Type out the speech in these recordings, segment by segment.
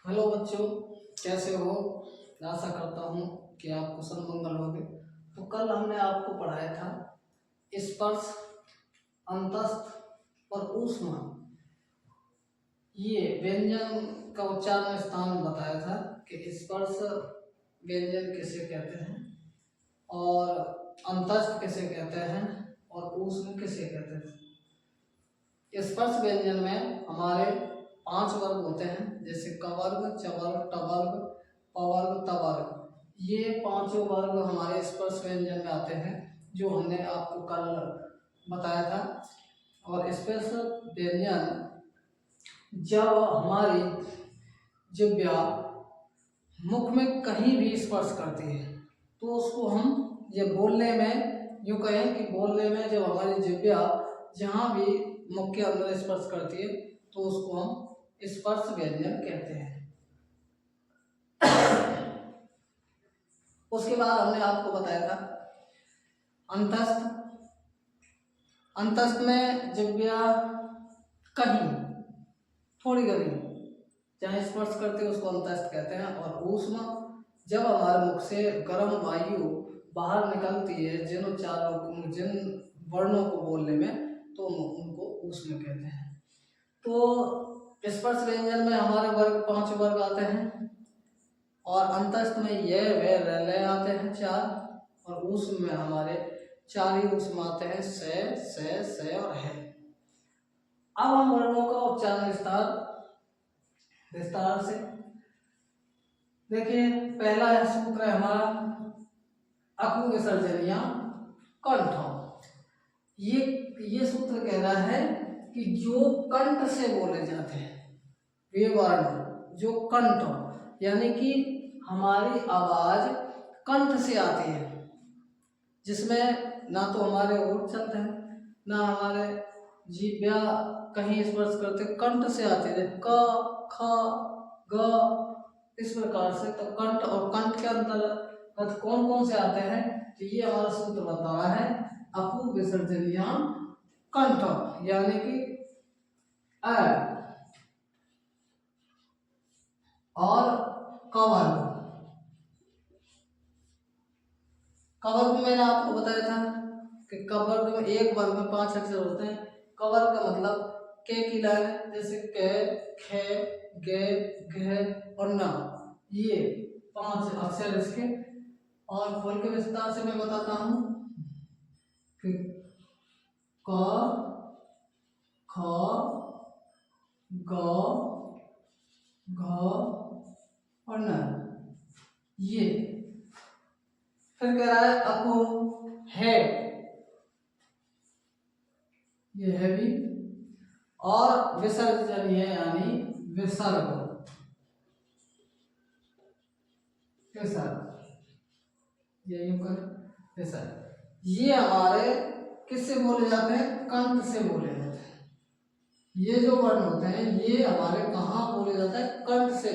Hello बच्चों, कैसे हो। आशा करता हूँ कि आप कुशल मंगल होंगे। तो कल हमने आपको पढ़ाया था स्पर्श, अंतस्थ और ऊष्मा, ये व्यंजन का उच्चारण स्थान बताया था कि स्पर्श व्यंजन किसे कहते हैं और अंतस्थ किसे कहते हैं और ऊष्मा किसे कहते हैं। स्पर्श व्यंजन में हमारे 5 वर्ग होते हैं, जैसे कवर्ग, चवर्ग, टवर्ग, पवर्ग, तवर्ग। ये 5 वर्ग हमारे स्पर्श व्यंजन में आते हैं, जो हमने आपको कल बताया था। और स्पर्श व्यंजन जब हमारी जिह्वा मुख में कहीं भी स्पर्श करती है तो उसको हम ये बोलने में, यूँ कहें कि बोलने में जब हमारी जिह्वा जहाँ भी मुख के अंदर स्पर्श करती है तो उसको हम स्पर्श व्यंजन कहते हैं। उसके बाद हमने आपको बताया था अंतस्थ। अंतस्थ में जिह्वा कहीं थोड़ी कहीं जहाँ स्पर्श करते हैं उसको अंतस्थ कहते हैं। और ऊष्मा जब हमारे मुख से गर्म वायु बाहर निकलती है जिन वर्णों को बोलने में, तो उनको ऊष्मा कहते हैं। तो स्पर्श व्यंजन में हमारे 5 वर्ग आते हैं और अंतस्थ में ये वे रले आते हैं 4, और ऊष्मा में हमारे 4 ही ऊष्मा आते हैं, से और है। अब हम वर्णों का उच्चारण विस्तार से देखिए। पहला है सूत्र है हमारा अकु विसर्जनिया कंठ। ये सूत्र कह रहा है कि जो कंठ से बोले जाते हैं वे वर्ण, जो कंठ यानी कि हमारी आवाज कंठ से आती है, जिसमें ना तो हमारे होंठ चलते हैं ना हमारे जिह्वा कहीं स्पर्श करते, कंठ से आते हैं। क, ख, ग, इस प्रकार से। तो कंठ और कंठ के अंतर्गत कौन कौन से आते हैं, तो ये हमारा सूत्र बता रहा है अकु विसर्जनिया कंठ, यानी कि अ और कवर्ग। कवर्ग में मैंने आपको बताया था कि कवर्ग में एक वर्ग में 5 अक्षर होते हैं। कवर्ग का मतलब के की लाइन, जैसे के, खे, गे, घ और न, ये 5 अक्षर इसके। और बोल के विस्तार से मैं बताता हूँ कि क, ख, ग, घ और न, ये। फिर कह रहा है अकु है, ये है भी। और विसर्जनीय यानी विसर्ग, ये यूं कर विसर्ग। ये हमारे किससे बोले जाते हैं, कंठ से बोले जाते हैं। ये जो वर्ण होते हैं ये हमारे कहाँ बोले जाते हैं, कंठ से।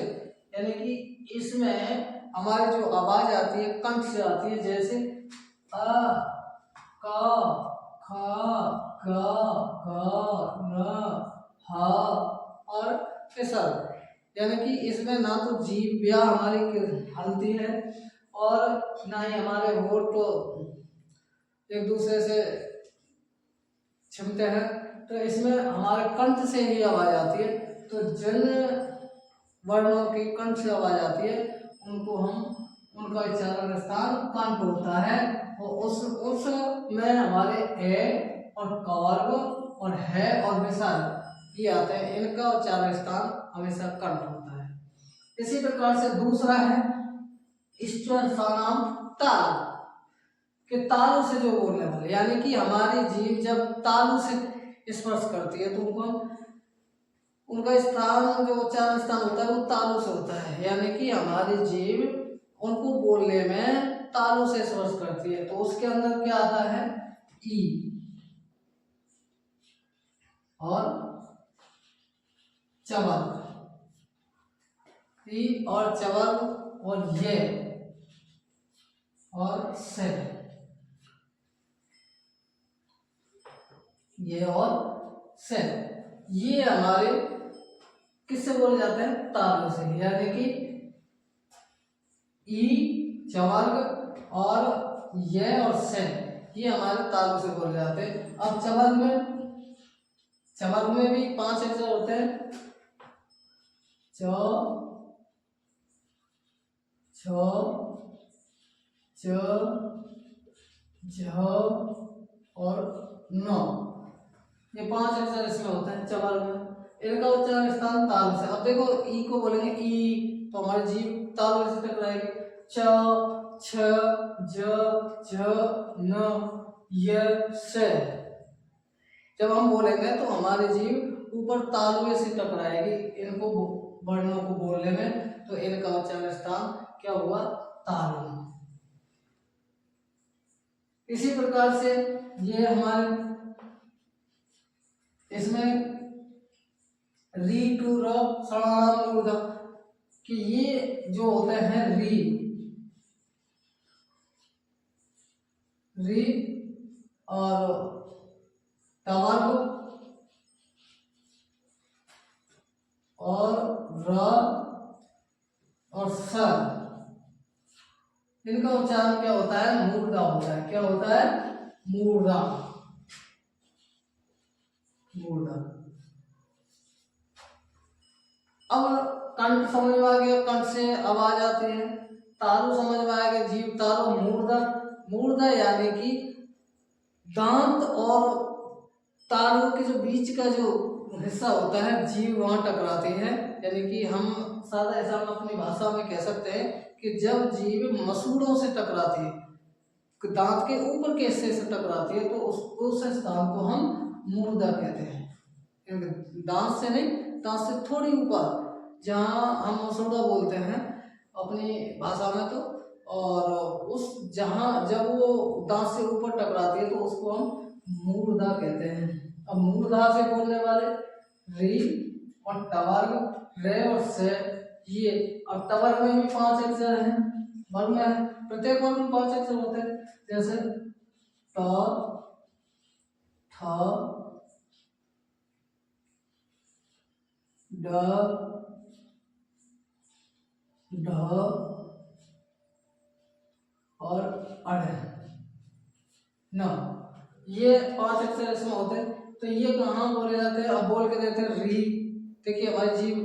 यानी कि इसमें हमारी जो आवाज आती है कंठ से आती है, जैसे अ, क, ख, ग, घ, न, ह और विसर्ग। यानी कि इसमें ना तो जीभ हमारी हलती है और ना ही हमारे होठ एक दूसरे से छिपते हैं। तो इसमें हमारे कंठ से ही आवाज आती है। तो जिन वर्णों की कंठ से आवाज आती है उनको उनका उच्चारण स्थान कंठ होता है। और उस में हमारे ए और कवर्ग और है और विसर्ग ये आते हैं, इनका उच्चारण स्थान हमेशा कंठ होता है। इसी प्रकार से दूसरा है ईश्वर सानाम ताल, कि तालु से जो बोलने वाले, यानी कि हमारी जीभ जब तालु से स्पर्श करती है तो उनका स्थान, जो उच्चारण स्थान होता है वो तालु से होता है। यानी कि हमारी जीभ उनको बोलने में तालु से स्पर्श करती है, तो उसके अंदर क्या आता है, ई और चवर्ग, ई और चवर्ग और ये और से, ये और से, ये हमारे किससे बोले जाते हैं? तालु से, यानी कि ई चवर्ग और ये और से, ये हमारे तालु से बोले जाते हैं। अब चवर्ग में भी 5 अक्षर होते हैं, च, छ, च, झ और न, ये 5 अक्षर इसमें होते हैं चवर्ग में। इनका उच्चारण स्थान तालु से। अब देखो ई को बोलेंगे ई, तो हमारी जीभ तालु से टकराएगी। च, छ, ज, झ, न, य, से, जब हम बोलेंगे तो हमारी जीभ ऊपर तालुए से टकराएगी इनको वर्णों को बोलने में, तो इनका उच्चारण स्थान क्या हुआ? तालु। इसी प्रकार से ये हमारे इसमें री टू र सणाराम मूर्धा, कि ये जो होते हैं री और टवर्ग और र और स, इनका उच्चारण क्या होता है? मूर्धा होता है। क्या होता है? मूर्धा। अब कंठ समझ में आ गया, कंठ से आवाज आती है। तालु समझ में आ गया, जीभ तालु। मूर्धा यानी कि दांत और तालु के जो बीच का जो हिस्सा होता है, जीभ वहां टकराती है, यानी कि हम सादा ऐसा हम अपनी भाषा में कह सकते हैं कि जब जीभ मसूड़ों से टकराती है, दांत के ऊपर के हिस्से से टकराती है, तो उस स्थान को हम मूर्धा कहते हैं। दांत से नहीं, दांत से थोड़ी ऊपर, जहाँ हम मसूड़ा बोलते हैं अपनी भाषा में, तो और उस जहाँ जब वो दांत से ऊपर टकराती है तो उसको हम मूर्धा कहते हैं। अब मूर्धा से बोलने वाले री और टवर्ग, रे और से, ये। अब टवर्ग में भी 5 अक्षर हैं, वर्ग में प्रत्येक वर्ग में 5 अक्षर होते हैं, जैसे ट, ठ, ड, ढ और अड़, न, ये 5 अक्षर इसमें होते हैं। तो ये कहाँ बोले जाते हैं? अब बोल के देते हैं री। देखिए हमारी जीभ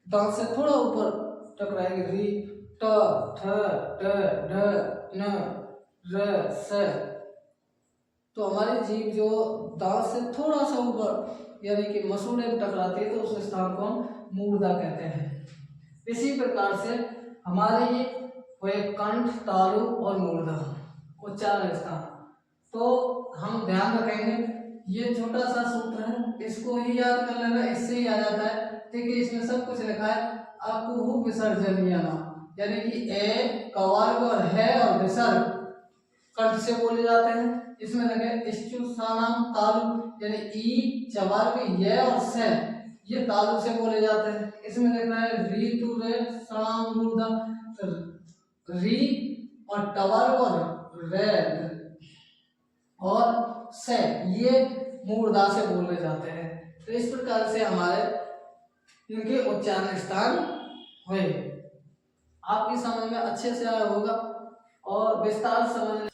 दांत से थोड़ा ऊपर टकराएगी। री, ट, ठ, ड, ढ, न, र, स, तो हमारी जीभ जो दांत से थोड़ा सा ऊपर यानी कि मसूड़े में टकराती है, तो उस स्थान को हम मूर्धा कहते हैं। इसी प्रकार से हमारे ये हुए कंठ, तालु और मूर्धा, उच्चारण स्थान। तो हम ध्यान रखेंगे, ये छोटा सा सूत्र है, इसको ही याद कर लेना, इससे ही आ जाता है। देखिए इसमें सब कुछ लिखा है। अकुहु विसर्जनीयना, यानी कि ए कवर्ग और है और विसर्ग कंठ से बोले जाते हैं। इसमें लगे इष्टुसानाम तालु, यानी ई चवर्ग, ये और से, ये तालु से बोले जाते हैं। इसमें लिखना है री टू रे सणाम मूर्धा, री और टवर्ग और रे और से, ये मूर्धा से बोले जाते हैं। तो इस प्रकार से हमारे इनके उच्चारण स्थान हुए। आपकी समझ में अच्छे से आया होगा और विस्तार समझ